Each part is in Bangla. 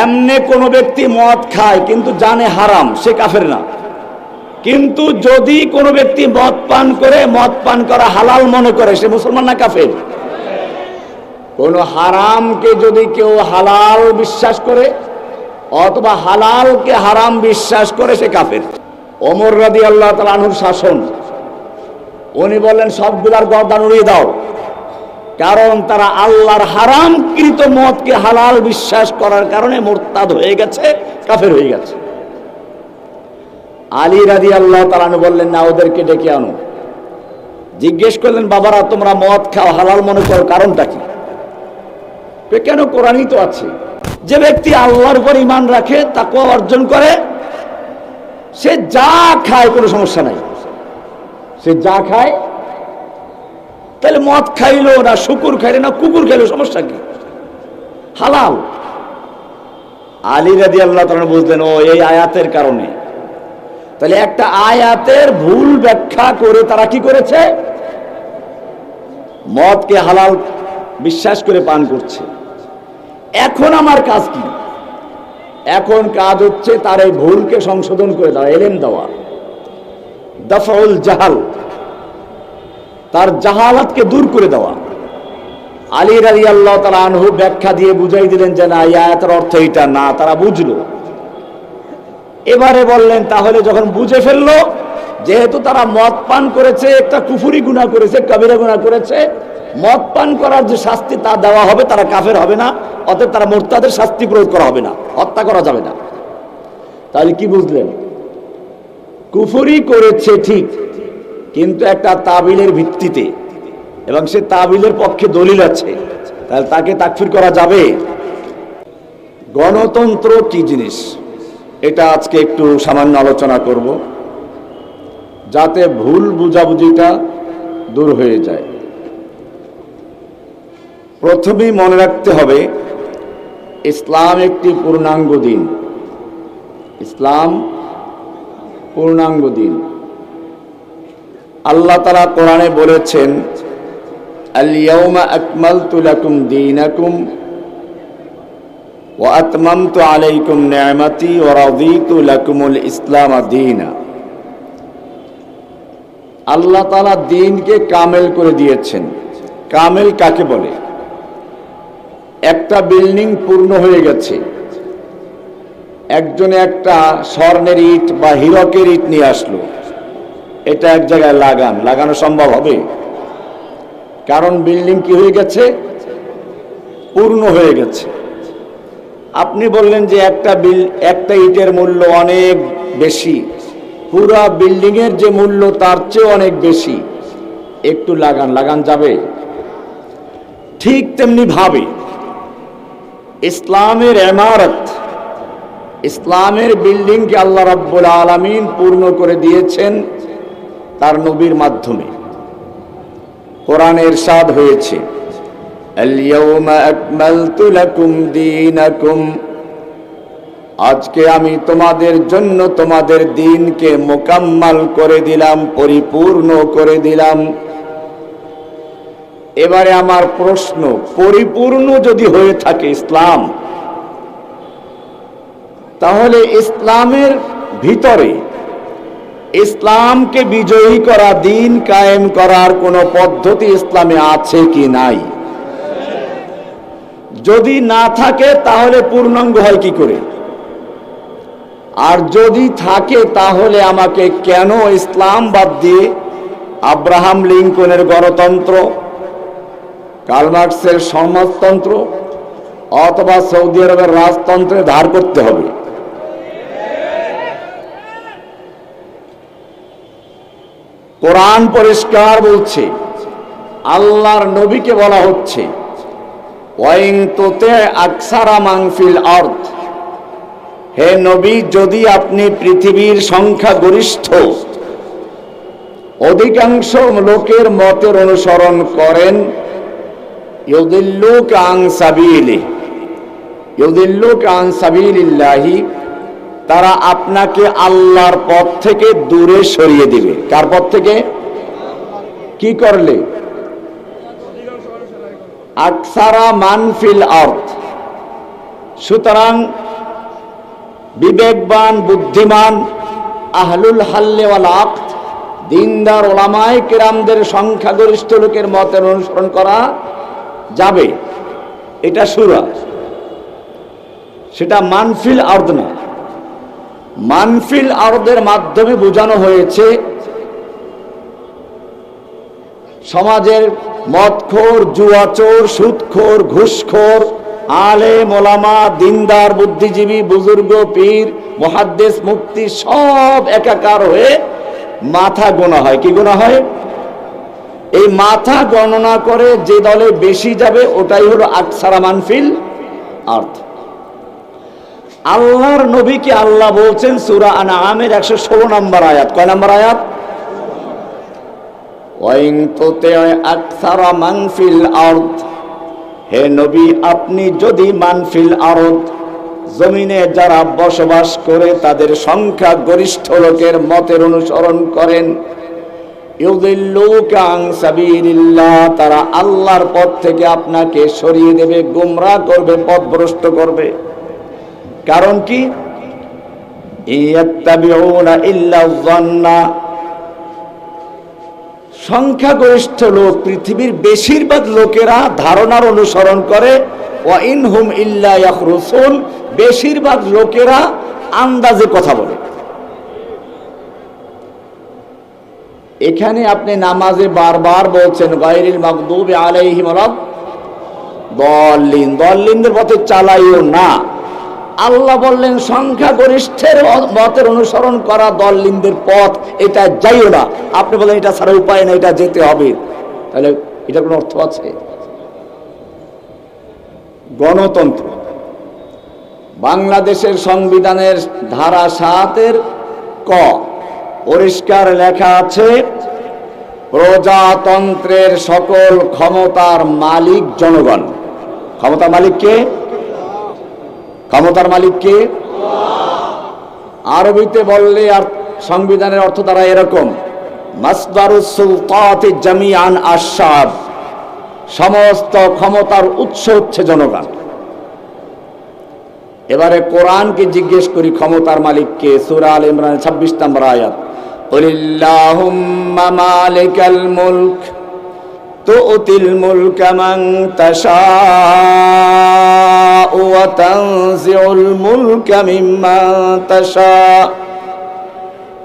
এমনি কোনো ব্যক্তি মদ খায় কিন্তু জানে হারাম, সে কাফের না। কিন্তু যদি কোনো ব্যক্তি মদ পান করে, মদ পান করা হালাল মনে করে, সে মুসলমান না কাফের? কোন হারামকে যদি কেউ হালাল বিশ্বাস করে অথবা হালালকে হারাম বিশ্বাস করে, সে কাফের। ওমর রাদিয়াল্লাহু তাআলা আনহুর শাসন, উনি বললেন সবগুলার গর্দান উড়িয়ে দাও, কারণ তারা আল্লাহর হারামকৃত মদকে হালাল বিশ্বাস করার কারণে মুরতাদ হয়ে গেছে, কাফের হয়ে গেছে। আলী রাদিয়াল্লাহু তাআলা আনহু বললেন না, ওদেরকে ডেকে আনো। জিজ্ঞেস করলেন, বাবারা তোমরা মদ খাও, হালাল মনে করো, কারণটা কি? কেন? কোরআনই তো আছে, যে ব্যক্তি আল্লাহর উপর ঈমান রাখে, তাকওয়া অর্জন করে, সে যা খায় কোনো সমস্যা নাই। সে যা খায়, তাহলে মদ খাইলো না শুকুর খাইলো না কুকুর খাইলো, সমস্যা কি? হালাল। আলী রাদিয়াল্লাহু তাআলা বুঝলেন ও এই আয়াতের কারণে। তাহলে একটা আয়াতের ভুল ব্যাখ্যা করে তারা কি করেছে? মদকে হালাল বিশ্বাস করে পান করছে। এখন আমার কাজ কি? এখন কাজ হচ্ছে তার এই ভুলকে সংশোধন করে দেওয়া, ইলম দেওয়া, দাফউল জাহাল, তার জাহালাতকে দূর করে দেওয়া। আলী রাদিয়াল্লাহু তাআলা আনহু ব্যাখ্যা দিয়ে বুঝাই দিলেন যে না, এই আয়াতের অর্থ এটা না, তারা বুঝলো। এবারে বললেন তাহলে যখন বুঝে ফেললো, যেহেতু তারা মদ পান করেছে, একটা কুফরি গুনাহ করেছে, কবিরা গুনাহ করেছে, মদ পান করার যে শাস্তি তা দেওয়া হবে, তারা কাফের হবে না, অতএব তারা মুরতাদের শাস্তি প্রয়োগ করা হবে না, হত্যা করা যাবে না। তাহলে কি বুঝলেন? কুফরি করেছে ঠিক, কিন্তু একটা তাবিলের ভিত্তিতে, এবং সে তাবিলের পক্ষে দলিল আছে, তাহলে তাকে তাকফির করা যাবে? গণতন্ত্র কি জিনিস এটা আজকে একটু সামান্য আলোচনা করব, যাতে ভুল বুঝাবুঝিটা দূর হয়ে যায়। প্রথমেই মনে রাখতে হবে, ইসলাম একটি পূর্ণাঙ্গ দিন। ইসলাম পূর্ণাঙ্গ দিন। আল্লাহ তাআলা কোরআনে বলেছেন, আল ইয়াউমা আকমালতু লাকুম দীনাকুম ওয়া আতমামতু আলাইকুম নি'মাতি ওয়া রাদিতু লাকুমুল ইসলাম দীনা। আল্লাহ তাআলা দ্বীনকে কামেল করে দিয়েছেন। কামেল কাকে বলে? একটা বিল্ডিং পূর্ণ হয়ে গেছে, একজনে একটা স্বর্ণের ইট বা হীরকের ইট নিয়ে আসলো, এটা এক জায়গায় লাগানো সম্ভব হবে? কারণ বিল্ডিং কি হয়ে গেছে? পূর্ণ হয়ে গেছে। আপনি বললেন যে একটা ইটের মূল্য অনেক বেশি, পুরা বিল্ডিং এর যে মূল্য তার চেয়ে অনেক বেশি, একটু লাগান যাবে? ঠিক তেমনি ভাবে ইসলামের ইমারত, ইসলামের বিল্ডিংকে আল্লাহ রাব্বুল আলামিন পূর্ণ করে দিয়েছেন তার নবীর মাধ্যমে। কোরআনে ইরশাদ হয়েছে, আল ইয়াউমা আকমালতু লাকুম দীনাকুম, আজকে আমি তোমাদের জন্য তোমাদের দ্বীনকে মুকাম্মাল করে দিলাম, পরিপূর্ণ করে দিলাম। এবারে আমার প্রশ্ন, পরিপূর্ণ যদি হয়ে থাকে ইসলাম, তাহলে ইসলামের ভিতরে ইসলামকে বিজয়ী করা, দ্বীন কায়েম করার কোন পদ্ধতি ইসলামে আছে কি নাই? যদি না থাকে তাহলে পূর্ণাঙ্গ হয় কি করে? আর যদি থাকে তাহলে আমাকে কেন ইসলাম বাদ দিয়ে আব্রাহাম লিঙ্কনের গণতন্ত্র, কার্ল মার্কসের সমাজতন্ত্র অথবা সৌদি আরবের রাজতন্ত্রে ধার করতে হবে? কোরআন পরিষ্কার বলছে, আল্লাহর নবীকে বলা হচ্ছে, ওয়াইন তুতি আকসারা মান ফিল আরদ, হে নবী যদি আপনি পৃথিবীর সংখ্যাগরিষ্ঠ অধিকাংশ লোকের মতের অনুসরণ করেন, ইউদিল্লুকা আন সাবিলিহি, ইউদিল্লুকা আন সাবিলিল্লাহি, তারা আপনাকে আল্লাহর পথ থেকে দূরে সরিয়ে দিবে। কার পথ থেকে? কি করলে? আকসারা মান ফিল আরদ, সুতরাং বিবেকবান বুদ্ধিমান আহলুল হাল্লে ওয়াল আকদ দিনদার ওলামায়ে কেরামদের সংখ্যাগরিষ্ঠ লোকের মতের অনুসরণ করা যাবে। এটা সূরা, সেটা মানফিল আরদ না। মানফিল আরদের মাধ্যমে বোঝানো হয়েছে সমাজের মদখোর, জুয়াচোর, সুদখোর, ঘুষখোর, আলেম ওলামা, দিনদার, বুদ্ধিজীবী, বুজুর্গ, পীর, মুহাদ্দিস, মুফতি সব একাকার হয়ে মাথা গোনা হয়। কি গোনা হয়? এই মাথা গণনা করে যে দলে বেশি যাবে ওটাই হলো আকসারা মানফিল আরদ। আল্লাহর নবীকে আল্লাহ বলছেন সূরা আনআমের 116 নম্বর আয়াত। কয় নম্বর আয়াত? ওয়াইন তুতি'আ আকসারা মান ফিল আরদ, হে নবী আপনি যদি মানফিল আরদ জমিনে যারা বসবাস করে তাদের সংখ্যা গরিষ্ঠ লোকের মতের অনুসরণ করেন, ইউদিল্লুকা আন সাবিলিল্লাহ, তারা আল্লাহর পথ থেকে আপনাকে সরিয়ে দেবে, গোমরাহ করবে, পথভ্রষ্ট করবে। কারণ কি? ইয়াত্তাবিউনা ইল্লা যান্না, সংখ্যাগরিষ্ঠ লোক, পৃথিবীর বেশিরভাগ লোকেরা ধারণার অনুসরণ করে। ওয়া ইনহুম ইল্লা ইয়াখরুসুন, বেশিরভাগ লোকেরা আন্দাজে কথা বলে। এখানে আপনি নামাজে বারবার বলছেন গায়রিল মাগদুবি আলাইহিম ওয়ালাদ-দাল্লিন, দল্লিনদের পথে চালাইও না। আল্লাহ বললেন সংখ্যাগরিষ্ঠের মতের অনুসরণ করা দল্লিনদের পথ, এটা যাইও না। আপনি বলেন এটা ছাড়া উপায় না, এটা যেতে হবে। তাহলে এটা কোনো অর্থ আছে? গণতন্ত্র, বাংলাদেশের সংবিধানের ধারা 7-এর ক পরিষ্কার লেখা আছে, প্রজাতন্ত্রের সকল ক্ষমতার মালিক জনগণ। ক্ষমতার মালিক কে? ক্ষমতার মালিক কে? আরবিতে বললে আর সংবিধানের অর্থ দ্বারা এরকম, মাসদারুস সুলতাতি জামিআন আশ-শাব, সমস্ত ক্ষমতার উৎস হচ্ছে জনগণ। এবারে কোরআনকে জিজ্ঞেস করি ক্ষমতার মালিক কে? সূরা আলে ইমরান 26 নম্বর আয়াত, কুলিল্লাহুম্মা মালিকাল মুলক তু'তিল মুলকা মান তাশাউ ওয়া তানজিউল মুলকা মিম্মান তাশাউ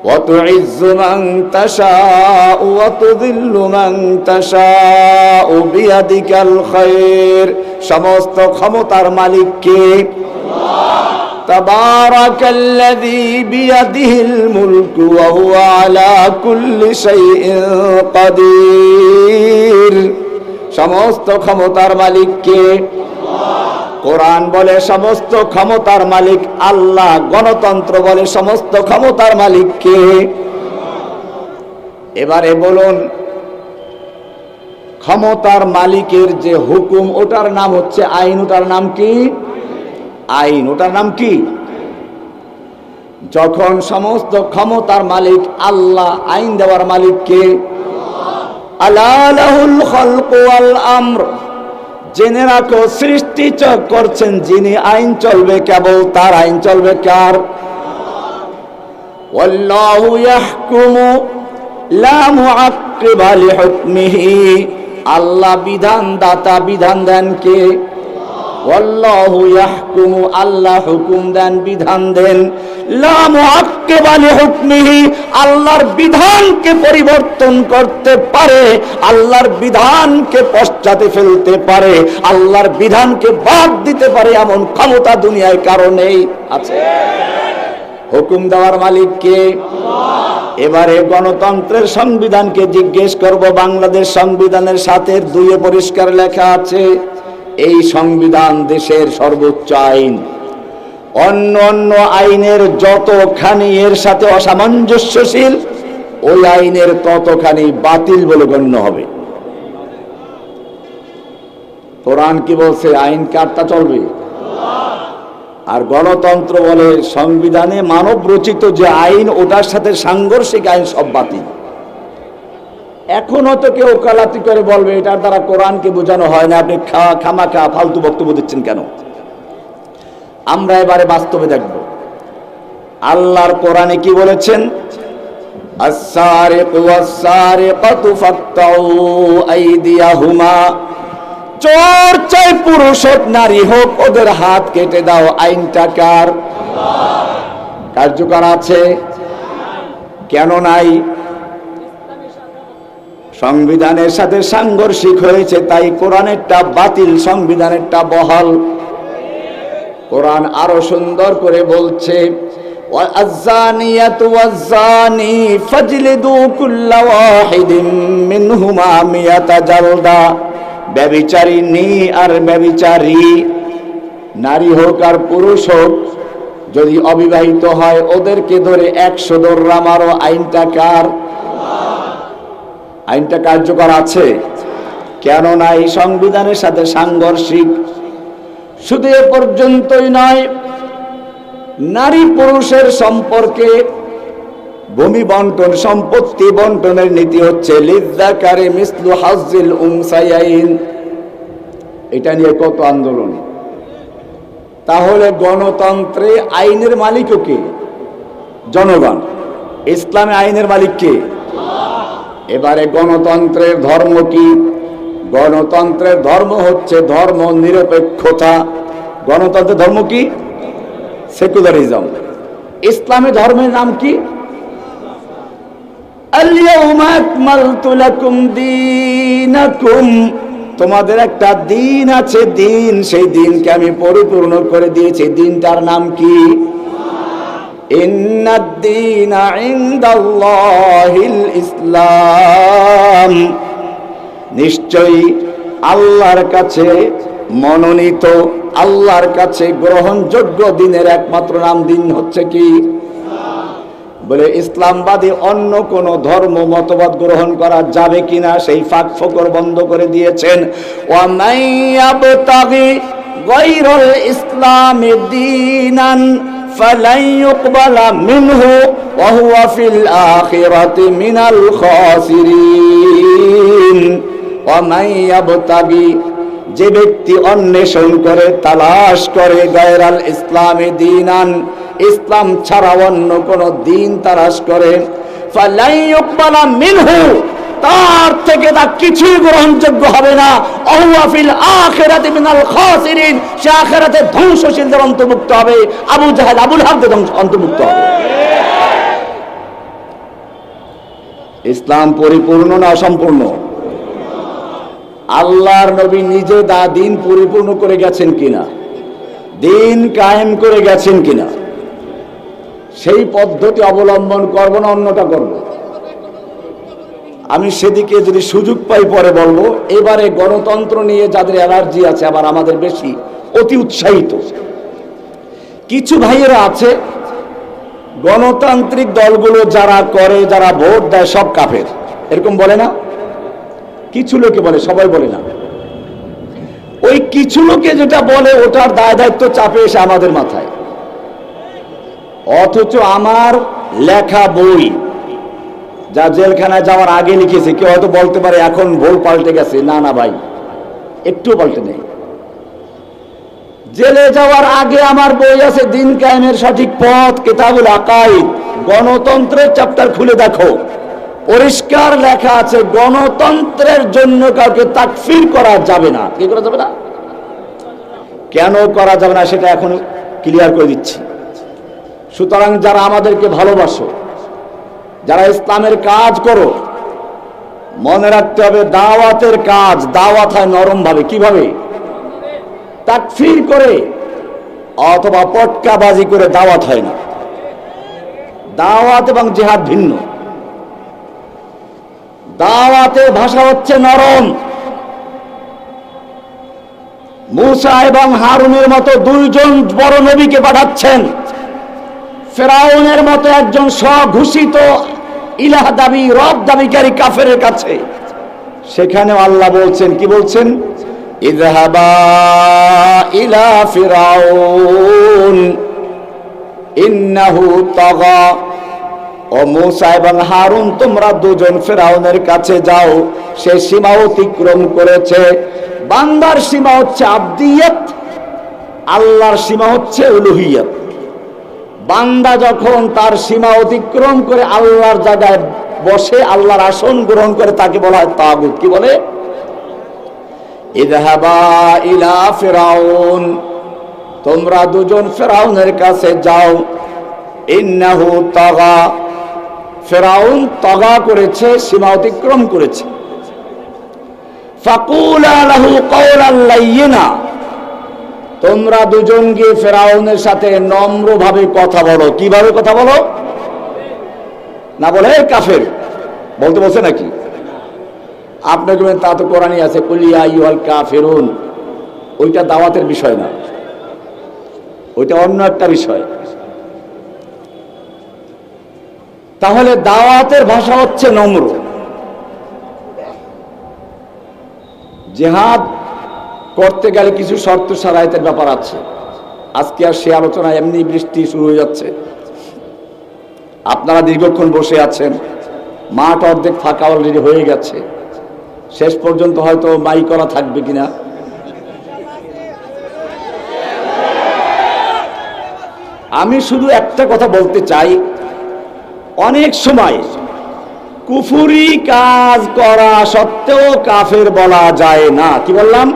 ওয়া তু'ইজ্জু মান তাশাউ ওয়া তুযিল্লু মান তাশাউ বিয়াদিকাল খায়র, সমস্ত ক্ষমতার মালিক কে? তাবারাকাল্লাযী বিয়াদিহিল মুলকু ওয়া হুয়া আলা কুল্লি শাইইন কাদির, সমস্ত ক্ষমতার মালিক কে? কোরআন বলে সমস্ত ক্ষমতার মালিক আল্লাহ, গণতন্ত্র বলে সমস্ত ক্ষমতার মালিক কে? এবারে বলুন, ক্ষমতার মালিকের যে হুকুম ওটার নাম হচ্ছে আইন, ওটার নাম কি? আইন, ওটার নাম কি? যখন সমস্ত ক্ষমতার মালিক আল্লাহ, আইন দেওয়ার মালিক কে? আলা লাহুল খালকু ওয়াল আমর, জেনে রাখো সৃষ্টি করছেন যিনি, আইন চলবে কেবল তার, আইন চলবে কার? ওয়াল্লাহু ইয়াহকুমু লা মুআক্কিবা লিহুকমিহি, আল্লাহ বিধান দাতা, বিধান দেন কে? ওয়াল্লাহু ইয়াহকুমু, আল্লাহ হুকুম দেন, বিধান দেন। লা মুআক্কিবা লিহুকমিহি, আল্লাহর বিধানকে পরিবর্তন করতে পারে, আল্লাহর বিধানকে পশ্চাতে ফেলতে পারে, আল্লাহর বিধানকে বাদ দিতে পারে, এমন ক্ষমতা দুনিয়ায় কারণেই আছে। হুকুম দেওয়ার মালিক কে? এবারে গণতন্ত্রের সংবিধানকে জিজ্ঞেস করব। বাংলাদেশ সংবিধানের 7-এর 2-এ পরিষ্কার লেখা আছে, এই সংবিধান দেশের সর্বোচ্চ আইন। অন্য অন্য আইনের যতখানি এর সাথে অসামঞ্জস্যশীল, ওই আইনের ততখানি বাতিল বলে গণ্য হবে। কোরআন কি বলছে? আইন কারটা চলবে। আর গণতন্ত্র বলে সংবিধানে মানব রচিত যে আইন, ওটার সাথে সাংঘর্ষিক আইন সব বাতিল। এখন হয়তো কেউ ওকালতি করে বলবে এটার দ্বারা কোরআনকে বোঝানো হয় না, আপনি খামাখা ফালতু বক্তব্য দিচ্ছেন কেন? আমরা এবারে বাস্তবে দেখব আল্লাহর কোরআনে কি বলেছেন, আস-সারিকু ওয়াস-সারিকাতু ফাকতাউ আইদিয়াহুমা, চোর চাই পুরুষ হোক নারী হোক ওদের হাত কেটে দাও। আইনটা কার? কার্যকর আছে? কেন নাই? সংবিধানের সাথে সাংঘর্ষিক হয়েছে, তাই কোরআনেরটা বাতিল, সংবিধানেরটা বহাল। কোরআন আরো সুন্দর করে বলছে, ওয়াজ-জানিয়াতু ওয়াজ-জানি ফাজলিদু কুল্লা ওয়াহিদিন মিনহুমা মিয়াতা জালদা, ব্যভিচারিণী আর ব্যভিচারী নারী হোক আর পুরুষ হোক যদি অবিবাহিত হয় ওদেরকে ধরে 100 দৌড়া মারো। আইনটা কার? আইনটা কার্যকর আছে? কেন নাই? সংবিধানের সাথে সাংঘর্ষিক। শুধু এ পর্যন্তই নয়, নারী পুরুষের সম্পর্কে ভূমি বন্টন, সম্পত্তি বন্টনের নীতি হচ্ছে লিযযাকারি মিসলু হাজ্জিল উনসায়াইন। এটা নিয়ে কত আন্দোলন। তাহলে গণতন্ত্রে আইনের মালিকও কে? জনগণ। ইসলামে আইনের মালিক কে? এবারে গণতন্ত্রের ধর্ম কি? গণতন্ত্রের ধর্ম হচ্ছে ধর্ম নিরপেক্ষতা। গণতন্ত্রের ধর্ম কি? সেকুলারিজম। ইসলামী ধর্মের নাম কি? আল-ইয়াউমা আকমালতু লাকুম দীনাকুম, তোমাদের একটা দিন আছে, দিন, সেই দিনকে আমি পরিপূর্ণ করে দিয়েছি। দিনটার নাম কি? ইন্নাদ-দীনা ইনদাল্লাহিল ইসলাম, নিশ্চয়ই আল্লাহর কাছে মনোনীত, আল্লাহর কাছে গ্রহণযোগ্য দিনের একমাত্র নাম দিন হচ্ছে কি? বলে ইসলামবাদী অন্য কোন ধর্ম মতবাদ গ্রহণ করা যাবে কিনা সেই ফাঁক ফোকর বন্ধ করে দিয়েছেন। ওয়া মাইয়াবতাগি গায়রাল ইসলামি দীনান ফালাই ইউকবালা মিনহু ওয়া হুয়া ফিল আখিরাতি মিনাল খাসিরিন। ওয়া মাইয়াবতাগি, যে ব্যক্তি অন্বেষণ করে, তালাশ করে, গায়রাল ইসলামি দীনান, ইসলাম ছাড়া অন্য কোন দিন তালাশ করে, ফালাই ইউকবালা মিনহু, তার থেকে তা কিছুই গ্রহণযোগ্য হবে না। ওয়া হুয়া ফিল আখিরাতি মিনাল খাসিরিন, সে আখিরাতে ধ্বংসশীলদের অন্তর্ভুক্ত হবে। আবু জাহেল, আবুল হাবদের অন্তর্ভুক্ত হবে। ইসলাম পরিপূর্ণ না অসম্পূর্ণ? আল্লাহর নবী নিজে দিন পরিপূর্ণ করে গেছেন কিনা, দিন কায়েম করে গেছেন কিনা, সেই পদ্ধতি অবলম্বন করব না অন্যটা করব? আমি সেদিকে যদি সুযোগ পাই পরে বলবো। এবারে গণতন্ত্র নিয়ে যাদের অ্যালার্জি আছে, আবার আমাদের বেশি অতি উৎসাহিত কিছু ভাইয়েরা আছে, গণতান্ত্রিক দলগুলো যারা করে, যারা ভোট দেয় সব কাফের, এরকম বলে না? কিছু লোকে বলে, সবাই বলে না। ওই কিছু লোকে যেটা বলে ওটার দায় দায়িত্ব চাপে এসে আমাদের মাথায়। অথচ আমার লেখা বই যা জেলখানায় যাওয়ার আগে লিখেছে, কেউ হয়তো বলতে পারে এখন ভুল পাল্টে গেছে। না না ভাই, একটু পাল্টে নেই। জেলে যাওয়ার আগে আমার বই আছে দিন কায়েমের সঠিক পথ, কিতাবুল আকাইদ। গণতন্ত্রের চ্যাপ্টার খুলে দেখো, পরিষ্কার লেখা আছে গণতন্ত্রের জন্য কাউকে তাকফির করা যাবে না। কি করা যাবে না? কেন করা যাবে না সেটা এখন ক্লিয়ার করে দিচ্ছি। সুতরাং যারা আমাদেরকে ভালোবাসো, যারা ইসলামের কাজ করো, মনে রাখতে হবে দাওয়াতের কাজ, দাওয়াত হয় নরম ভাবে। কিভাবে? তাকফির করে অথবা পটকাবাজি করে দাওয়াত হয় না। দাওয়াত এবং জিহাদ ভিন্ন। দাওয়াতের ভাষা হচ্ছে নরম। মূসা এবং হারুনের মতো দুইজন বড় নবীকে পাঠাচ্ছেন, ফেরাউনের মতো একজন স্বঘোষিত ইলাহ দাবি, রব দাবিকারী কাফেরের কাছে। সেখানে আল্লাহ বলছেন, কি বলছেন? ইযহাবা ইলা ফিরাউন ইন্নাহু তাগা। ও মূসা এবং হারুন, তোমরা দুজন ফেরাউনের কাছে যাও, সে সীমা অতিক্রম করেছে। বান্দার সীমা হচ্ছে আবদিয়ত, আল্লাহর সীমা হচ্ছে উলুহিয়ত। বান্দা যখন তার সীমা অতিক্রম করে আল্লাহর জায়গায় বসে, আল্লাহর আসন গ্রহণ করে, তাকে বলা হয় তাগুত। কি বলে? ইযহাবা ইলা ফিরাউন, তোমরা দুজন ফিরাউনের কাছে যাও। ইন্নাহু তাগা, ফিরাউন তাগা করেছে, সীমা অতিক্রম করেছে। ফাকুলা লাহু কাওলান লাইয়িনা, তোমরা দুজন গিয়ে ফিরাউনের সাথে নম্রভাবে কথা বলো। কিভাবে কথা বলো? না বলে কাফের বলতে বলছে নাকি? আপনাকে তা তো কোরআনই আছে, কুল ইয়া আইয়ুহাল কাফিরুন। ওইটা দাওয়াতের বিষয় না, ওইটা অন্য একটা বিষয়। তাহলে দাওয়াতের ভাষা হচ্ছে নম্র। জিহাদ করতে গেলে কিছু শর্ত শারাইতের ব্যাপার আছে। আজকে আর সে আলোচনা, এমনি বৃষ্টি শুরু হয়ে যাচ্ছে, আপনারা দীর্ঘক্ষণ বসে আছেন, মাঠ অর্ধেক ফাঁকা অলরেডি হয়ে গেছে। শেষ পর্যন্ত হয়তো মাই করা থাকবে কিনা। আমি শুধু একটা কথা বলতে চাই, অনেক সময় কুফরি কাজ করা সত্ত্বেও কাফের বলা যায় না। কি বললাম?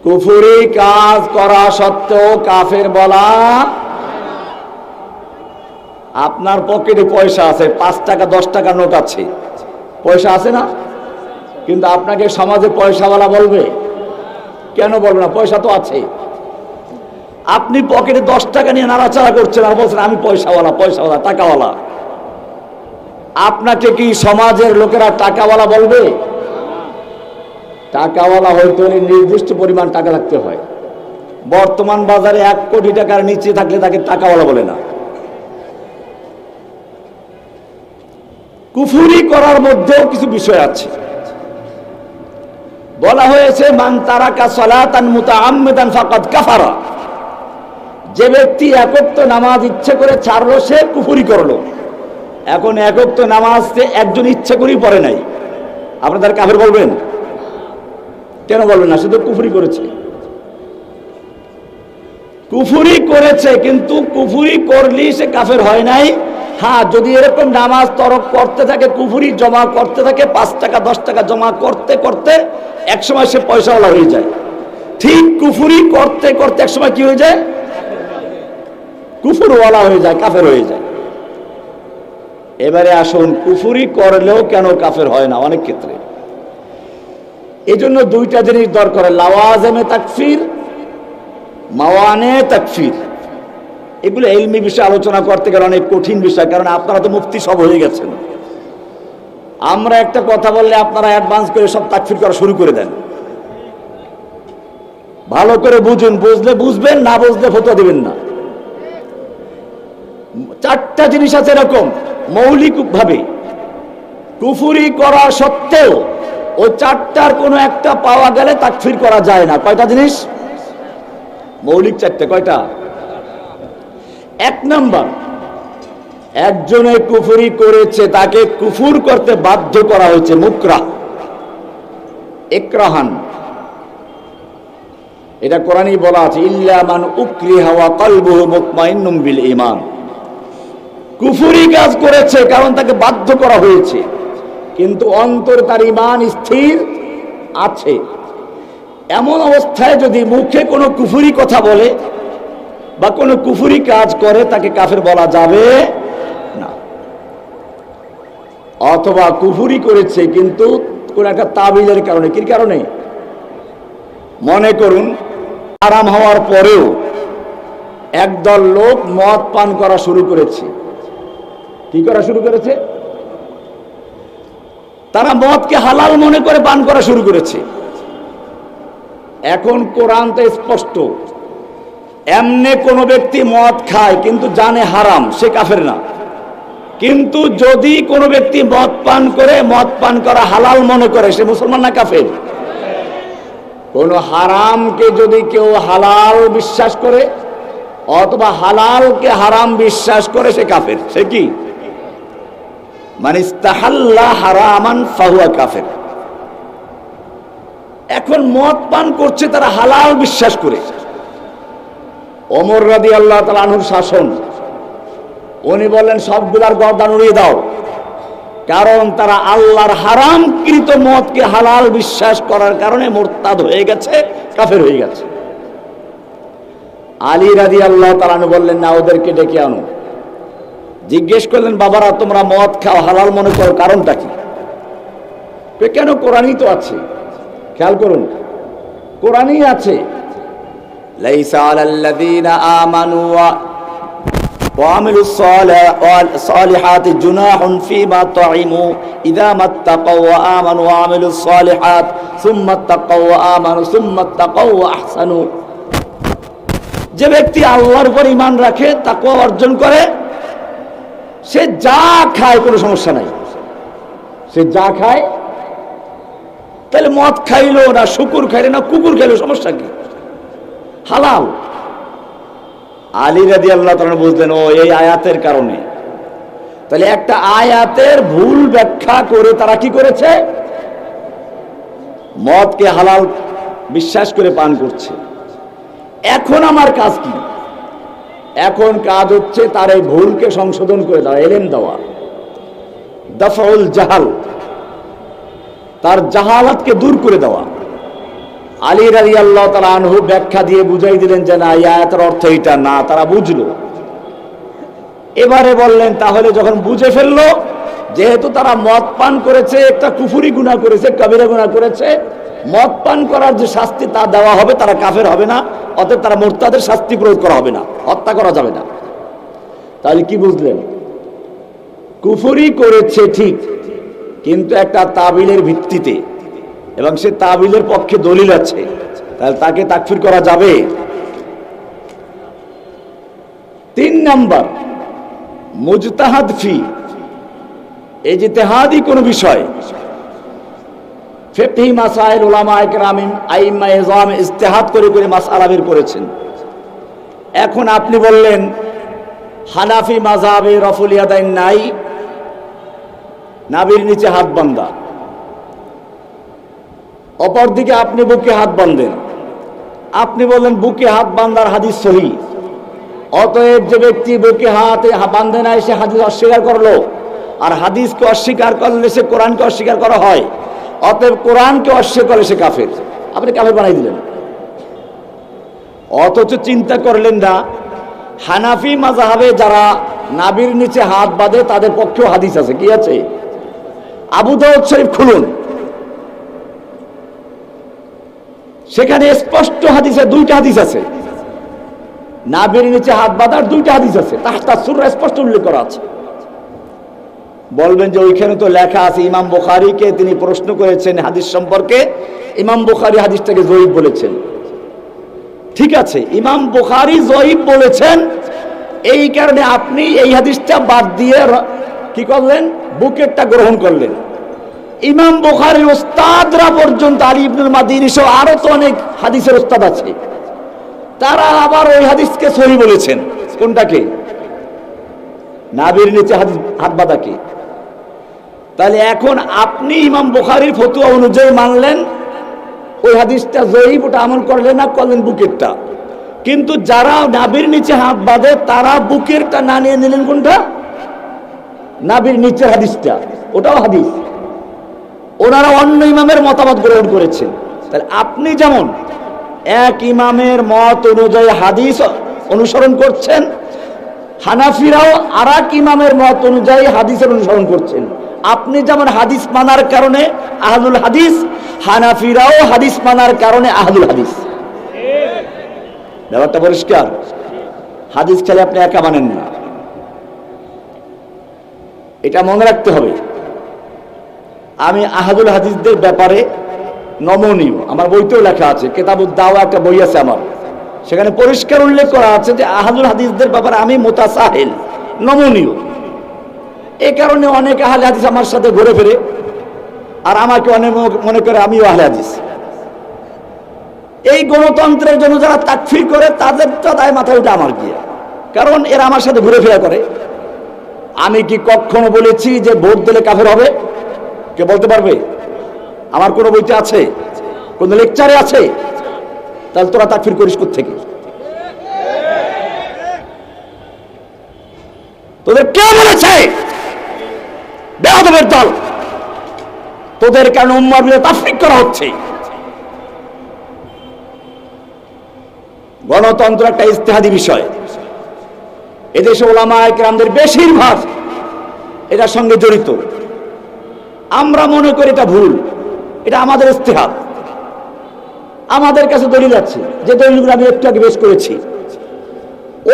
কুফরি কাজ করা সত্ত্বেও কাফের বলা। আপনার পকেটে পয়সা আছে, 5 টাকা 10 টাকা নোট আছে, পয়সা আছে না? কিন্তু আপনাকে সমাজে পয়সাওয়ালা বলবে? কেন বলবে না? পয়সা তো আছে। আপনি পকেটে 10 টাকা নিয়ে নাড়াচাড়া করছেন আর বলছেন আমি পয়সাওয়ালা, পয়সাওয়ালা, টাকাওয়ালা। আপনাকে কি সমাজের লোকেরা টাকাওয়ালা বলবে? টাকাওয়ালা হইতে হলে নির্দিষ্ট পরিমাণ টাকা রাখতে হয়। বর্তমান বাজারে 1 কোটি টাকার নিচে থাকলে তাকে টাকাওয়ালা বলে না। কুফরি করার মধ্যেও কিছু বিষয় আছে। বলা হয়েছে মান তারাকা সালাতান মুতাআম্মিদান ফাকাদ কাফারা, যে ব্যক্তি একত্ব নামাজ ইচ্ছে করে ছাড়লো সে কুফরি করলো। এখন একত্ব নামাজ একজন ইচ্ছে করেই পড়ে নাই, আপনাদের কাফের বলবেন? কেন বলবেন না? শুধু কুফরি করেছে। কুফরি করেছে, কিন্তু কুফরি করলেই সে কাফের হয় নাই। হ্যাঁ, যদি এরকম নামাজ তরক করতে থাকে, কুফরি জমা করতে থাকে, 5 টাকা 10 টাকা জমা করতে করতে একসময় সে পয়সাওয়ালা হয়ে যায়। ঠিক কুফরি করতে করতে একসময় কি হয়ে যায়? কুফরওয়ালা হয়ে যায়, কাফের হয়ে যায়। এবারে আসুন, কুফরি করলেও কেন কাফের হয় না অনেক ক্ষেত্রে? এই জন্য 2টা জিনিস দরকার, লাওয়াজেমে তাকফির, মাওয়ানে তাকফির। এগুলো ইলমি বিষয়ে আলোচনা করতে গেলে অনেক কঠিন বিষয়, কারণ আপনারা তো মুফতি সব হয়ে গেছেন। আমরা একটা কথা বললে আপনারা অ্যাডভান্স করে সব তাকফির করা শুরু করে দেন। ভালো করে বুঝুন, বুঝলে বুঝবেন, না বুঝলে ফতোয়া দিবেন না। 4টা জিনিস আছে এরকম মৌলিক ভাবে কুফরি করা সত্ত্বেও ওই 4টার কোনো একটা পাওয়া গেলে তাকফির করা যায় না। কয়টা জিনিস? মৌলিক 4টা। কয়টা? 1 নাম্বার, একজনে কুফরি করেছে, তাকে কুফর করতে বাধ্য করা হয়েছে, মুকরাহ, ইকরাহান। এটা কোরআনেই বলা আছে, ইল্লা মান উকরিহা ওয়া কলবুহু মুতমাইন্নুম বিল ঈমান। কুফরি কাজ করেছে কারণ তাকে বাধ্য করা হয়েছে, কিন্তু অন্তরে তার ঈমান স্থির আছে। এমন অবস্থায় যদি মুখে কোনো কুফরি কথা বলে বা কোনো কুফরি কাজ করে, তাকে কাফের বলা যাবে না। অথবা কুফরি করেছে কিন্তু কোন একটা তাবিলের কারণে। কি কারণে? মনে করুন হারাম হওয়ার পরেও একদল লোক মদ পান করা শুরু করেছে। কি করা শুরু করেছে? তারা মদকে হালাল মনে করে পান করা শুরু করেছে। এখন কোরআন তো স্পষ্ট, এমনি কোন ব্যক্তি মদ খায় কিন্তু জানে হারাম, সে কাফের না। কিন্তু যদি কোনো ব্যক্তি মদ পান করে, মদ পান করা হালাল মনে করে, সে মুসলমান না কাফের? কোন হারামকে যদি কেউ হালাল বিশ্বাস করে অথবা হালালকে হারাম বিশ্বাস করে, সে কাফের। সে কি? মান ইস্তাহাল্লা হারামান ফাহুয়া কাফের। এখন মদ পান করছে তারা হালাল বিশ্বাস করে। ওমর রাদিয়াল্লাহু তাআলা আনহুর শাসন, উনি বললেন সবগুলার গর্দান উড়িয়ে দাও, কারণ তারা আল্লাহর হারামকৃত মদকে হালাল বিশ্বাস করার কারণে মুরতাদ হয়ে গেছে, কাফের হয়ে গেছে। আলী রাদিয়াল্লাহু তাআলা আনহু বললেন না, ওদেরকে ডেকে আনো। জিজ্ঞেস করলেন বাবারা তোমরা মদ খাও হালাল মনে করো, কারণটা কি? কেন? কোরআনই তো আছে। খেয়াল করুন, কোরআনই আছে, লাইসা আলাল্লাযীনা আমানু ওয়া আমিলুস সালিহাতি জুনাহুন ফীমা তাইমু ইযা মাত্তাকাউ ওয়া আমানু ওয়া আমিলুস সালিহাত সুম্মা তাকাউ ওয়া আমানু সুম্মা তাকাউ ওয়া আহসানু। যে ব্যক্তি আল্লাহর উপর ঈমান রাখে, তাকওয়া অর্জন করে, সে যা খায় কোনো সমস্যা নাই। সে যা খায়, তাহলে মদ খাইলো না শুকুর খাইলো না কুকুর খাইলো, সমস্যা কি? হালাল। আলী রাদিয়াল্লাহু তাআলা বুঝলেন ও এই আয়াতের কারণে। তাহলে একটা আয়াতের ভুল ব্যাখ্যা করে তারা কি করেছে? মদকে হালাল বিশ্বাস করে পান করছে। এখন আমার কাজ কি? এখন কাজ হচ্ছে তার এই ভুলকে সংশোধন করে দেওয়া, এলেম দেওয়া, দাফউল জাহাল, তার জাহালাতকে দূর করে দেওয়া। আলী রাদিয়াল্লাহু তাআলা আনহু ব্যাখ্যা দিয়ে বুঝাই দিলেন যে না, এই আয়াতের অর্থ এটা না। তারা বুঝলো। এবারে বললেন তাহলে যখন বুঝে ফেললো, যেহেতু তারা মদ পান করেছে, একটা কুফরি গুনাহ করেছে, কবিরা গুনাহ করেছে, মদ পান করার যে শাস্তি তা দেওয়া হবে, তারা কাফের হবে না, অতএব তারা মুরতাদের শাস্তি প্রয়োগ করা হবে না, হত্যা করা যাবে না। তাহলে কি বুঝলেন? কুফরি করেছে ঠিক, কিন্তু একটা তাবিলের ভিত্তিতে, এবং সে তাবিলের পক্ষে দলিল আছে, তাহলে তাকে তাকফির করা যাবে। 3 নাম্বার, মুজতাহাদ ফি, এই যে ইজতিহাদি কোন বিষয়, ফিকহি মাসাইল উলামায়ে কেরাম আইম্মা ইজম ইজতিহাদ করে করে মাসআলা বের করেছেন। এখন আপনি বললেন হানাফি মাযহাবে রফুল ইয়াদাইন নাই, নাভির নিচে হাত বাঁধা। অপরদিকে আপনি বুকে হাত বাঁধেন, আপনি বললেন বুকে হাত বাঁধার হাদিস সহিহ, অতএব যে ব্যক্তি বুকে হাত বাঁধে নাই সে হাদিস অস্বীকার করলো, আর হাদিসকে অস্বীকার করলে সে কোরআনকে অস্বীকার করা হয়, অতএব কোরআনকে অস্বীকার করলে সে কাফের। আপনি কাফের বানাই দিলেন। অথচ চিন্তা করলেন না হানাফি মাযহাবে যারা নাভির নিচে হাত বাঁধে তাদের পক্ষেও হাদিস আছে। কি আছে? আবু দাউদ শরীফ খুলুন, সেখানে স্পষ্ট হাদিসে 2টা হাদিস আছে, নাভির নিচে হাত বাঁধার 2টা হাদিস আছে, তাহতা সূরা স্পষ্ট উল্লেখ করা আছে। বলবেন যে ওইখানে তো লেখা আছে ইমাম বুখারীকে তিনি প্রশ্ন করেছেন হাদিস সম্পর্কে, ইমাম বুখারী হাদিসটাকে যঈফ বলেছেন। ঠিক আছে, ইমাম বুখারী যঈফ বলেছেন, এই কারণে আপনি এই হাদিসটা বাদ দিয়ে কি করলেন? বুকেরটা গ্রহণ করলেন। ইমাম বুখারীর ওস্তাদরা পর্যন্ত আলী ইবনুল মাদিনী সহ আরো তো অনেক হাদিসের ওস্তাদ আছে, তারা আবার ওই হাদিসকে সহিহ বলেছেন। কোনটাকে? নাভির নিচে হাত বাঁধাকে। তাহলে এখন আপনি ইমাম বুখারীর ফতোয়া অনুযায়ী মানলেন ওই হাদিসটা যঈফ, ওটা আমল করলেন না, করলেন বুকেরটা। কিন্তু যারা নাভির নিচে হাত বাঁধে তারা বুকেরটা না নিয়ে নিলেন কোনটা? নাভির নিচের হাদিসটা, ওটাও হাদিস। ওনারা অন্য ইমামের মতামত গ্রহণ করেছেন। তাহলে আপনি যেমন এক ইমামের মত অনুযায়ী হাদিস অনুসরণ করছেন, হানাফিরাও আর এক ইমামের মত অনুযায়ী হাদিসের অনুসরণ করছেন। আপনি যেমন হাদিস মানার কারণে আহলুল হাদিস, হানাফিরাও হাদিস মানার কারণে আহলুল হাদিস। ব্যাপারটা পরিষ্কার। হাদিস খেলে আপনি একা মানেন না, এটা মনে রাখতে হবে। আমি আহলুল হাদিসদের ব্যাপারে নমনীয়, আমার বইতেও লেখা আছে, কিতাবুদ দাওয়া একটা বই আছে আমার, সেখানে পরিষ্কার উল্লেখ করা আছে যে আহলুল হাদিসদের ব্যাপারে আমি মুতাসাহিল, নমনীয়। এই কারণে অনেক আহলে হাদিস আমার সাথে ঘুরে ফিরে, আর আমাকে অনেক মনে করে আমিও আহলে হাদিস। এই গণতন্ত্রের জন্য যারা তাকফির করে তাদের তো দায় মাথায় উঠে আমার গিয়ে, কারণ এরা আমার সাথে ঘুরে ফেরা করে। আমি কি কখনো বলেছি যে ভোট দিলে কাফের হবে? কে বলতে পারবে? আমার কোনো বইতে আছে? কোন লেকচারে আছে? তাহলে তোরা তাকফির করিস কোত্থেকে? তোদের কে বলেছে বেয়াদবের দল? তোদের কারণে উম্মার বিরুদ্ধে তাফরিক করা হচ্ছে। গণতন্ত্র একটা ইজতিহাদি বিষয়। এদেশে উলামায়ে কেরামদের বেশিরভাগ এটার সঙ্গে জড়িত। আমরা মনে করি এটা ভুল, এটা আমাদের ইজতিহাদ। আমাদের কাছে দলিল আছে, যে দলিলগুলো আমি একটু আগে পেশ করেছি।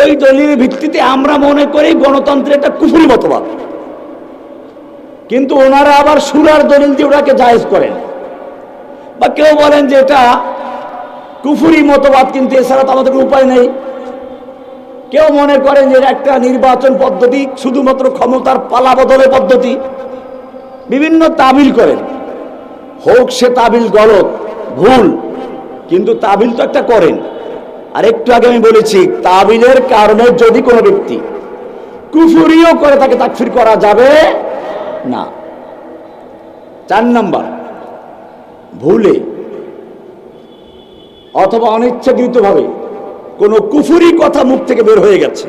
ওই দলিলের ভিত্তিতে আমরা মনে করি গণতন্ত্রের একটা কুফরি মতবাদ, কিন্তু ওনারা আবার সূরার দলিল দিয়ে ওটাকে জায়েজ করেন, বা কেউ বলেন যে এটা কুফরি মতবাদ, কিন্তু এছাড়া তো আমাদের উপায় নেই। কেউ মনে করেন যে একটা নির্বাচন পদ্ধতি শুধুমাত্র ক্ষমতার পালা বদলের পদ্ধতি, বিভিন্ন তাবিল করেন। হোক সে তাবিল গলত, ভুল, কিন্তু তাবিল তো একটা করেন। আর একটু আগে আমি বলেছি, তাবিলের কারণে যদি কোনো ব্যক্তি কুফরিও করে তাকে তাকফির করা যাবে না। 4 নাম্বার, ভুলে অথবা অনিচ্ছাকৃতভাবে কোন কুফরি কথা মুখ থেকে বের হয়ে গেছে।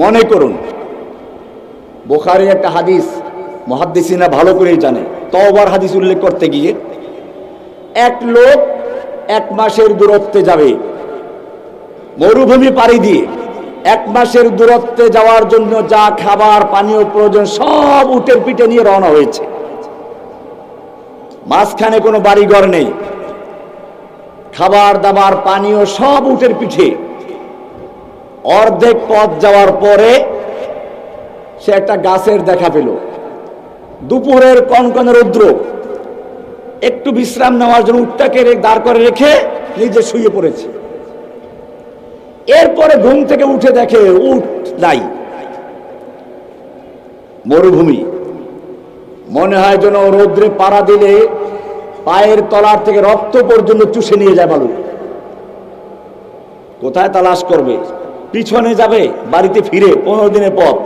মনে করুন, বুখারীর একটা হাদিস মুহাদ্দিসিনা ভালো করেই জানে। তওবার হাদিস উল্লেখ করতে গিয়ে এক লোক 1 মাসের দূরত্বে যাবে, মরুভূমি পাড়ি দিয়ে 1 মাসের দূরত্বে যাওয়ার জন্য যা খাবার পানীয় প্রয়োজন সব উটের পিঠে নিয়ে রওনা হয়েছে। মাঝখানে কোনো বাড়িঘর নেই, খাবার দাবার পানীয় সব উটের পিঠে। অর্ধেক পথ যাওয়ার পরে সে একটা গাছের দেখা পেল। দুপুরের কনকনে রৌদ্র, একটু বিশ্রাম নেওয়ার জন্য উটটাকে দাঁড় করে রেখে নিজে শুয়ে পড়েছে। এরপরে ঘুম থেকে উঠে দেখে উট নাই, মরুভূমি। মনে হয় যেন রৌদ্রে পাড়া দিলে পায়ের তলার থেকে রক্ত পর্যন্ত চুষে নিয়ে যায় বালু। কোথায় তালাশ করবে? পিছনে যাবে, বাড়িতে ফিরে 15 দিনের পথ,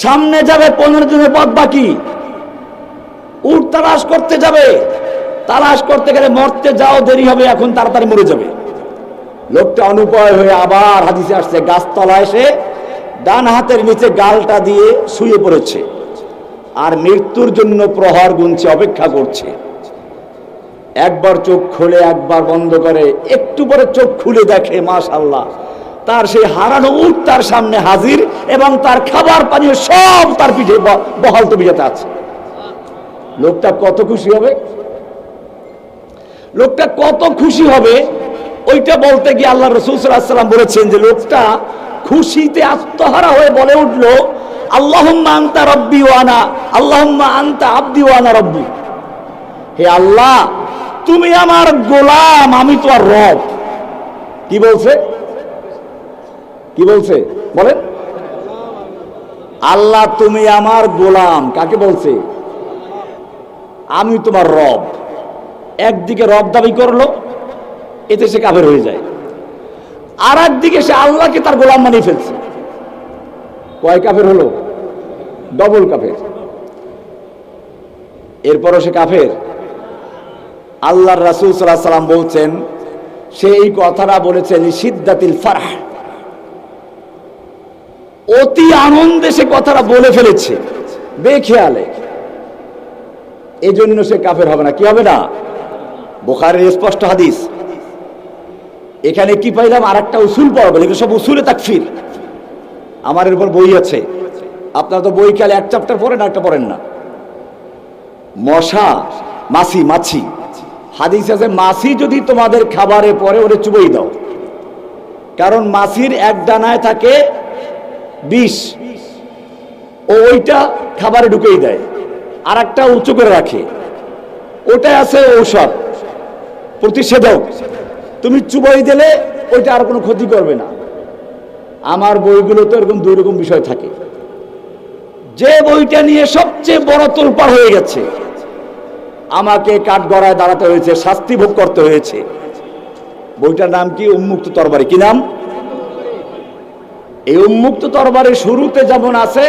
সামনে যাবে 15 দিনের পথ বাকি। উট তালাশ করতে যাবে, তালাশ করতে গেলে মরতে যাও দেরি হবে, এখন তাড়াতাড়ি মরে যাবে। লোকটা অনুপায় হয়ে আবার হাদিসে আসছে, গাছতলা এসে ডান হাতের নিচে গালটা দিয়ে শুয়ে পড়েছে আর মৃত্যুর জন্য প্রহর গুনছে, অপেক্ষা করছে। একবার চোখ খুলে একবার বন্ধ করে, একটু পরে চোখ খুলে দেখে মাশাআল্লাহ তার সেই হারানো উট তার সামনে হাজির, এবং তার খাবার পানীয় সব তার পিঠে বহাল তবিয়তে আছে। লোকটা কত খুশি হবে, লোকটা কত খুশি হবে। ওইটা বলতে গিয়ে আল্লাহ রাসূল সাল্লাল্লাহু আলাইহি ওয়াসাল্লাম বলেছেন যে লোকটা খুশিতে আত্মহারা হয়ে বলে উঠলো, আল্লাহুম্মা আনতা রাব্বি ওয়া আনা, আল্লাহুম্মা আনতা আবদি ওয়া আনা রাব্বু। হে আল্লাহ, তুমি আমার গোলাম, আমি তোমার রব। কি বলছে? কি বলছে বলেন? আল্লাহ তুমি আমার গোলাম, কাকে বলছে? আমি তোমার রব। একদিকে রব দাবি করলো, এতে সে কাফের হয়ে যায়। আর একদিকে সে আল্লাহকে তার গোলাম বানিয়ে ফেলছে। কয় কাফের হলো? ডবল কাফের। এরপরও সে কাফের। আল্লাহর রাসূল সাল্লাল্লাহু আলাইহি ওয়াসাল্লাম বলছেন, সে এই কথাটা বলেছেন শিদ্দাতিল ফারহ, অতি আনন্দে সে কথাটা বলে ফেলেছে বেখেয়ালে, এজন্য সে কাফের হবে না। কি হবে না? বুখারীর স্পষ্ট হাদিস। এখানে কি পাইলাম? আর একটা উসুল পাওয়া গেল। এগুলো সব উসুলে তাকফির। আমার এর উপর বই আছে, আপনারা তো বই খেয়ালে 1 চ্যাপ্টার পড়েন, একটা পড়েন না। মশা, মাছি, মাছি, হাদিস আছে মাছি যদি তোমাদের খাবারে পড়ে ওরে চুবাই দাও, কারণ মাছির এক ডানায় থাকে বিষ, ও ওইটা খাবারে ঢুকেই দেয়, আর একটা উঁচু করে রাখে, ওটা আছে ঔষধ, প্রতিষেধক। তুমি চুবাই দিলে ওইটা আর কোনো ক্ষতি করবে না। আমার বইগুলো তো এরকম 2 রকম বিষয় থাকে। যে বইটা নিয়ে সবচেয়ে বড় তোলপাড় হয়ে গেছে, আমাকে কাঠগড়ায় দাঁড়াতে হয়েছে, শাস্তি ভোগ করতে হয়েছে, বইটার নাম কি? উন্মুক্ত তরবারি। কি নাম? এই উন্মুক্ত তরবারির শুরুতে যেমন আছে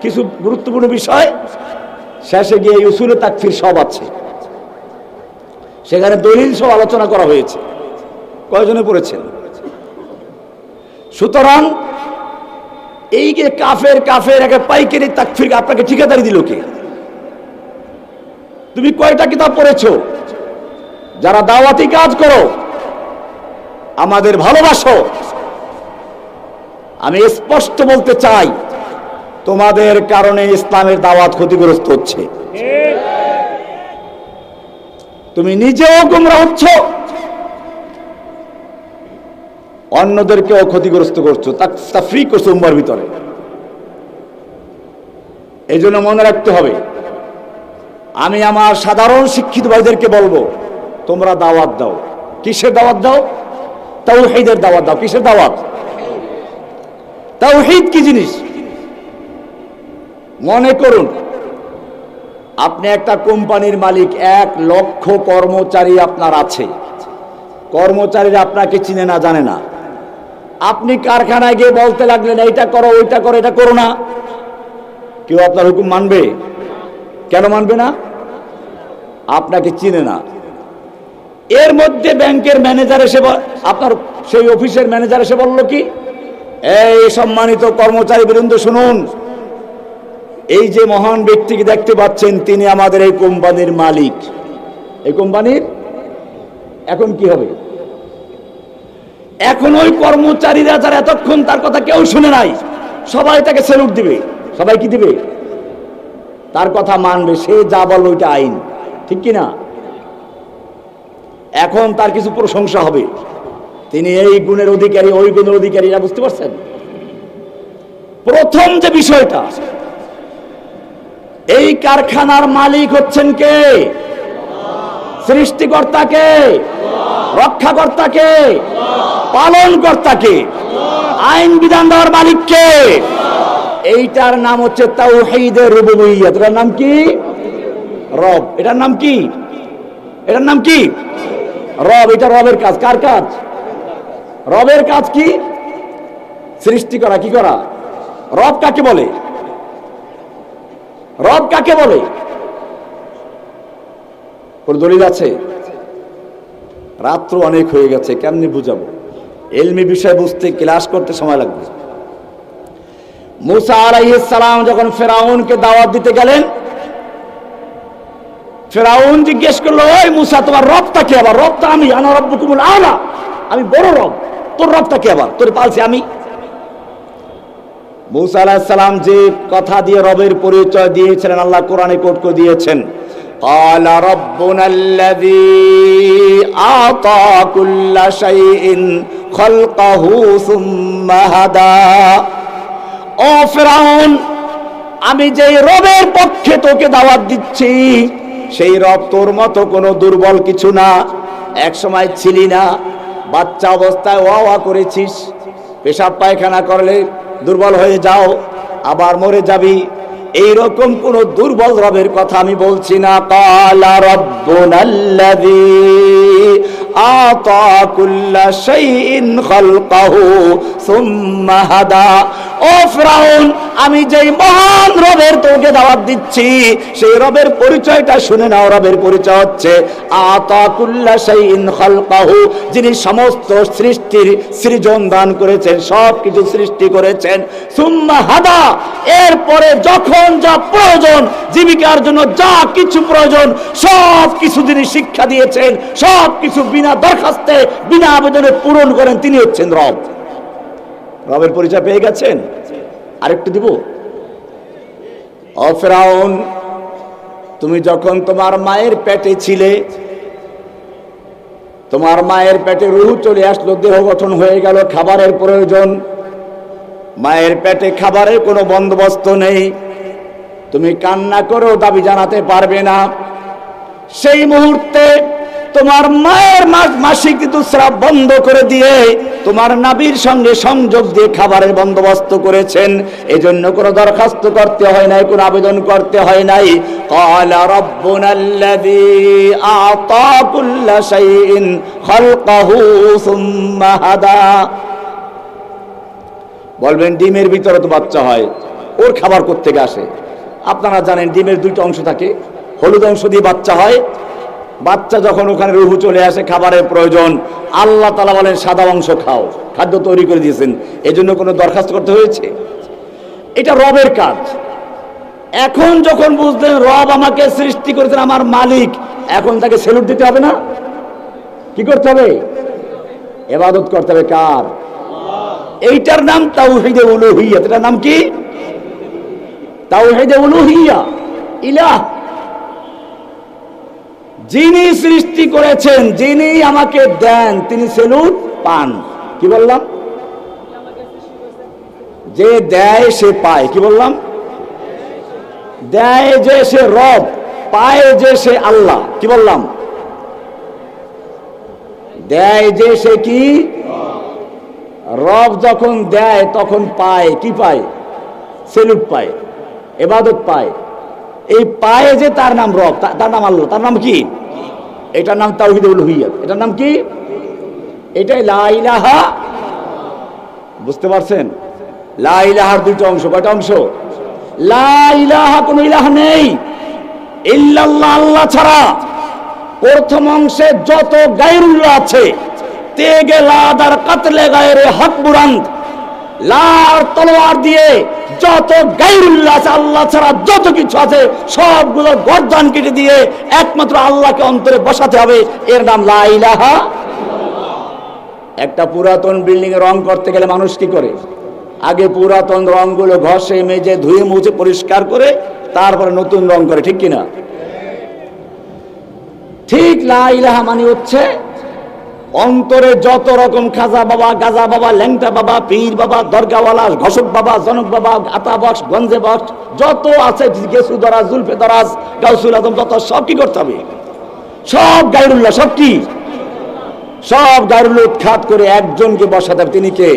কিছু গুরুত্বপূর্ণ বিষয়, শেষে গিয়ে উসুলে তাকফির সব আছে। সেখানে দলিল সহ আলোচনা করা হয়েছে। কয়জনে পড়েছেন? সুতরাং এই যে কাফের কাফের একে পাইকারি তাকফির, আপনাকে ঠিকাদারি দিল কে? তুমি কয়টা কিতাব পড়েছো? যারা দাওয়াতি কাজ করো, আমাদের ভালোবাসো, আমি স্পষ্ট বলতে চাই, তোমাদের কারণে ইসলামের দাওয়াত ক্ষতিগ্রস্ত হচ্ছে। তুমি নিজেও গোমরা হচ্ছ, অন্যদেরকেও ক্ষতিগ্রস্ত করছো, তাফরীক করছো উম্মার ভিতরে। এই জন্য মনে রাখতে হবে, আমি আমার সাধারণ শিক্ষিত ভাইদেরকে বলবো, তোমরা দাওয়াত দাও। কিসের দাওয়াত দাও? তাওহীদের দাওয়াত দাও। কিসের দাওয়াত? তাওহীদ কি জিনিস? মনে করুন আপনি একটা কোম্পানির মালিক, 1 লক্ষ কর্মচারী আপনার আছে, কর্মচারীরা আপনাকে চিনে না, জানে না। আপনি কারখানায় গিয়ে বলতে লাগলেন এইটা করো, ওইটা করো, এটা করো না, কেউ আপনার হুকুম মানবে? কেন মানবে না? আপনাকে চিনে না। এর মধ্যে ব্যাংকের ম্যানেজার এসে, আপনার সেই অফিসের ম্যানেজার এসে বলল কি, এই সম্মানিত কর্মচারী বৃন্দ শুনুন, এই যে মহান ব্যক্তিকে দেখতে পাচ্ছেন, তিনি আমাদের এই কোম্পানির মালিক, এই কোম্পানির। এখন কি হবে? এখন ওই কর্মচারীরা যারা এতক্ষণ তার কথা কেউ শুনে নাই, সবাই তাকে স্যালুট দিবে। সবাই কি দিবে? তার কথা মানবে, সে যা বলবে ওইটা আইন, ঠিক কি না? এখন তার কিছু প্রশংসা হবে, তিনি এই গুণের অধিকারী, ওই গুণের অধিকারী, এটা বুঝতে পারছেন? প্রথম যে বিষয়টা, এই কারখানার মালিক হচ্ছেন কে? সৃষ্টিকর্তা কে? রক্ষাকর্তা কে? পালনকর্তা কে? আইন বিধান দেওয়ার মালিক কে? এইটার নাম হচ্ছে তাওহীদের রুবুবিয়্যাত। এটার নাম কি? রব। এটার নাম কি? এটার নাম কি? রব। এটা রবের কাজ। কার কাজ? রবের কাজ কি? সৃষ্টি করা। কি করা? রব কাকে বলে? রব কাকে বলে? কোন দলিল আছে? রাত্র অনেক হয়ে গেছে, কেমনি বুঝাবো? ইলমি বিষয় বুঝতে ক্লাস করতে সময় লাগবে। মুসা আলাইহিস সালাম যখন ফেরাউনকে দাওয়াত দিতে গেলেন, ফেরাউন জিজ্ঞেস করলো, ওই মুসা, তোমার রবটা কে? আবার রবটা আমি, আনা রব্বুকুমুল আলা, আমি বড় রব, তোর রবটা কে? আবার তোর পালছি আমি। মুসা আলাইহিস সালাম যে কথা দিয়ে রবের পরিচয় দিয়েছিলেন, আল্লাহ কোরআনে কোট করে দিয়েছেন, قال ربنا الذي أعطى كل شيء خلقه ثم هدى। ও ফেরাউন, আমি যেই রবের পক্ষে তোকে দাওয়াত দিচ্ছি, সেই রব তোর মতো কোনো দুর্বল কিছু না। এক সময় ছিলি না, বাচ্চা অবস্থায় ওয়া করেছিস, পেশাব পায়খানা করলে দুর্বল হয়ে যাও, আবার মরে যাবি। এইরকম কোন দুর্বল রবের কথা আমি বলছি না। কালা রব্বুনাল্লাযী আতা কুল্লা শাইইন খালকাহু সুম্মা হাদা। ও ফিরাউন, আমি যেই মহান রবের তোকে দাওয়াত দিচ্ছি, সেই রবের পরিচয়টা শুনে নাও। রবের পরিচয় হচ্ছে আতা কুল্লা শাইইন খালকাহু, যিনি সমস্ত সৃষ্টির সৃজন দান করেছেন, সব কিছু সৃষ্টি করেছেন। সুম্মা হাদা, এরপরে যখন যা প্রয়োজন, জীবিকার জন্য যা কিছু প্রয়োজন, সব কিছু তিনি শিক্ষা দিয়েছেন, সব কিছু বিনা দরখাস্তে, বিনা আবেদনে পূরণ করেন। তিনি হচ্ছেন রব। রবের পরিচয় পেয়ে গেছেন? আরেকটু দিব। ও ফিরাউন, তুমি যখন তোমার মায়ের পেটে ছিলে, তোমার মায়ের পেটে রূহ চলে আসলো, দেহ গঠন হয়ে গেল, খাবারের প্রয়োজন, মায়ের পেটে খাবারের কোনো বন্দোবস্ত নেই, তুমি কান্না করেও দাবি জানাতে পারবে না। সেই মুহূর্তে তোমার মায়ের মাসিক ঋতুস্রাব বন্ধ করে দিয়ে তোমার নাভির সঙ্গে সংযোগ দিয়ে খাবারের বন্দোবস্ত করেছেন। এজন্য কোনো দরখাস্ত করতে হয় নাই, কোনো আবেদন করতে হয় নাই। ক্বালা রাব্বুনাল্লাযী আ'তা কুল্লা শাইইন খালকাহু সুম্মা হাদা। বলবেন ডিমের ভিতরে তো বাচ্চা হয়, ওর খাবার কোত্থেকে আসে? আপনারা জানেন ডিমের দুইটা অংশ থাকে, হলুদ অংশ দিয়ে বাচ্চা হয়, বাচ্চা যখন ওখানে রুহু চলে আসে, খাবারের প্রয়োজন, আল্লাহ তাআলা বলেন সাদা অংশ খাও, খাদ্য তৈরি করে দিয়েছেন, এজন্য কোনো দরখাস্ত করতে হয়েছে? এটা রবের কাজ। এখন যখন বুঝলেন রব আমাকে সৃষ্টি করেছেন, আমার মালিক, এখন তাকে স্যালুট দিতে হবে না? কি করতে হবে? ইবাদত করতে হবে কার? এইটার নাম তাওহীদে উলুহিয়্যাত। এটার নাম কি? তাওহীদে উলুহিয়্যাহ। ইলাহ, যিনি সৃষ্টি করেছেন, যিনি আমাকে দেন, তিনি স্যালুট পান। কি বললাম? যে দেয় সে পায়। কি বললাম? দেয় যে সে রব, পায় যে সে আল্লাহ। কি বললাম? দেয় যে সে কি? রব যখন দেয় তখন পায় কি পায়? স্যালুট পায়, ইবাদত পায়। এই পায় যে তার নাম রব, তার নাম আল্লাহ। তার নাম কি? এটার নাম তাওহীদে উলুহিয়্যাত। এটার নাম কি? এটাই লা ইলাহা। বুঝতে পারছেন? লা ইলাহার দুটো অংশ। কয়টা অংশ? লা ইলাহা, কোন ইলাহ নেই ইল্লাল্লাহ, আল্লাহ ছাড়া। প্রথম অংশে যত গায়রুল্লাহ আছে, তেগে লাদার কাতলে গায়রে হক বুরান্দ, লার তলোয়ার দিয়ে যত গায়রুল্লাহ আছে, আল্লাহ ছাড়া যত কিছু আছে, সবগুলো গর্দান কেটে দিয়ে একমাত্র আল্লাহকে অন্তরে বসাতে হবে। এর নাম লা ইলাহা। একটা পুরাতন বিল্ডিং এ রং করতে গেলে মানুষ কি করে? আগে পুরাতন রংগুলো ঘষে মেজে ধুয়ে মুছে পরিষ্কার করে তারপরে নতুন রং করে, ঠিক কিনা? ঠিক লা ইলাহা মানে হচ্ছে অন্তরে যত রকম খাজা বাবা, গাজা বাবা, ল্যাংটা বাবা, পীর বাবা, দরগাওয়ালা, ঘোষক বাবা, জনক বাবা, আতা বক্স, গঞ্জে বক্স যত আছে, গেসু দরাজ, জুলফে দরাজ, গাউসুল আজম, যত সব কি করতে হবে? সব গায়রুল্লাহ। সব কি? সব গায়রুল্লাহ উৎখাত করে একজনকে বসাতে হবে। তিনি কে?